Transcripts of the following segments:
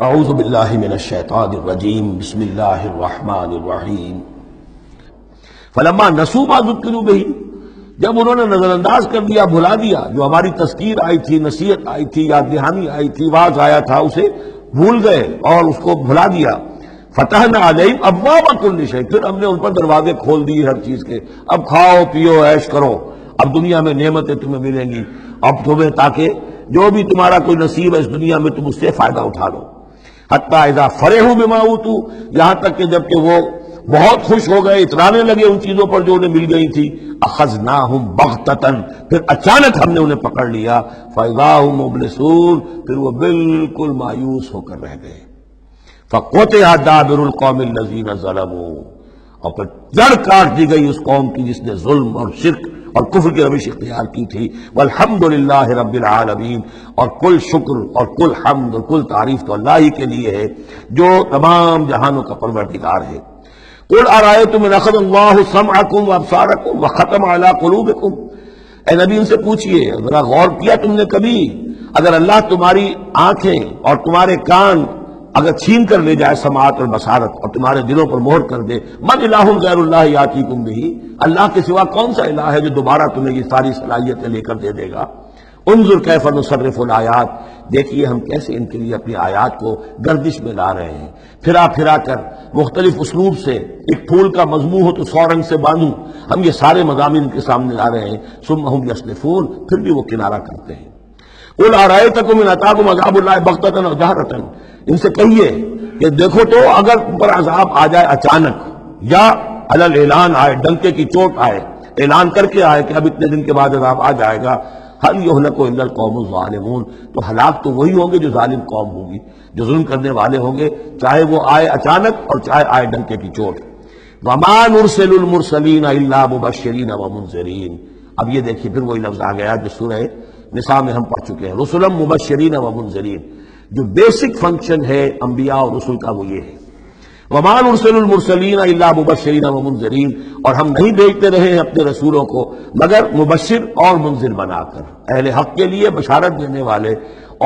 اعوذ باللہ من الشیطان الرجیم بسم اللہ الرحمن الرحیم فلما نسوا ما ذکروا بہ، جب انہوں نے نظر انداز کر دیا، بھلا دیا، جو ہماری تذکیر آئی تھی، نصیحت آئی تھی، یاد دہانی آئی تھی، واعظ آیا تھا، اسے بھول گئے اور اس کو بھلا دیا۔ فتحنا علیہم ابواب کل شیء، پھر ہم نے ان پر دروازے کھول دیے ہر چیز کے، اب کھاؤ پیو عیش کرو، اب دنیا میں نعمتیں تمہیں ملیں گی، اب تمہیں تاکہ جو بھی تمہارا کوئی نصیب ہے اس دنیا میں تم اس سے فائدہ اٹھا لو۔ حتیٰ اذا فرحوا بما اوتوا، یہاں تک کہ جب کہ وہ بہت خوش ہو گئے، اترانے لگے ان چیزوں پر جو انہیں مل گئی تھی، اخذناہم بغتۃ، پھر اچانک ہم نے انہیں پکڑ لیا، فاذا هم مبلسون، پھر وہ بالکل مایوس ہو کر رہ گئے۔ فقطع دابر القوم الذین ظلموا، اور پھر جڑ کاٹ دی گئی اس قوم کی جس نے ظلم اور شرک اور کفر کی روش اختیار کی تھی۔ والحمدللہ رب العالمین، اور کل شکر اور کل حمد اور کل تعریف تو اللہ ہی کے لیے ہے جو تمام جہانوں کا پروردگار ہے۔ قل ارأیتم ان اخذ اللہ سمعکم وابصارکم وختم علی قلوبکم، اے نبی ان سے پوچھئے، ذرا غور کیا تم نے کبھی، اگر اللہ تمہاری آنکھیں اور تمہارے کان اگر چھین کر لے جائے سماعت اور بصارت، اور تمہارے دلوں پر مہر کر دے، من الہ غیر اللہ یاتیکم بہ، اللہ کے سوا کون سا الہ ہے جو دوبارہ تمہیں یہ ساری صلاحیتیں لے کر دے دے گا۔ انظر کیف نصرف الآیات، دیکھیے ہم کیسے ان کے لیے اپنی آیات کو گردش میں لا رہے ہیں، پھرا پھرا کر مختلف اسلوب سے، ایک پھول کا مضمون ہو تو 100 رنگ سے باندھوں، ہم یہ سارے مضامین ان کے سامنے لا رہے ہیں، ثم ہم یصلفون، پھر بھی وہ کنارہ کرتے ہیں۔ قل ارأیتکم ان اتاکم عذاب اللہ بغتۃ و جہرۃ، ان سے کہیے کہ دیکھو تو اگر تم پر عذاب آ جائے اچانک، یا علی الاعلان آئے، ڈنکے کی چوٹ آئے، اعلان کر کے آئے کہ اب اتنے دن کے بعد عذاب آ جائے گا، هل يهلك الا القوم الظالمون، تو ہلاک تو وہی ہوں گے جو ظالم قوم ہوگی، جو ظلم کرنے والے ہوں گے، چاہے وہ آئے اچانک اور چاہے آئے ڈنکے کی چوٹ۔ وما نرسل المرسلین الا مبشرین ومنذرین، اب یہ دیکھیے پھر وہی لفظ آ گیا جو سورہ نساء میں ہم پڑھ چکے ہیں، رسلا مبشرین ومنذرین، جو بیسک فنکشن ہے انبیاء اور رسل کا وہ یہ ہے۔ وما نرسل المرسلین الا مبشرین ومنذرین، اور ہم نہیں بھیجتے رہے ہیں اپنے رسولوں کو مگر مبشر اور منذر بنا کر، اہل حق کے لیے بشارت دینے والے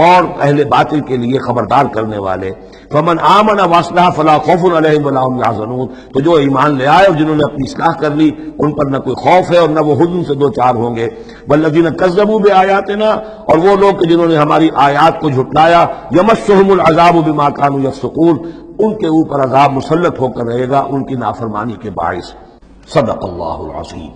اور اہل باطل کے لیے خبردار کرنے والے۔ فمن آمن واصلح فلا خوف علیہم ولا هم يحزنون، تو جو ایمان لے آئے اور جنہوں نے اپنی اصلاح کر لی ان پر نہ کوئی خوف ہے اور نہ وہ حزن سے دوچار ہوں گے۔ والذین کذبوا بآیاتنا، اور وہ لوگ کہ جنہوں نے ہماری آیات کو جھٹلایا، یمسهم العذاب بما كانوا يفسقون، ان کے اوپر عذاب مسلط ہو کر رہے گا ان کی نافرمانی کے باعث۔ صدق اللہ العظیم۔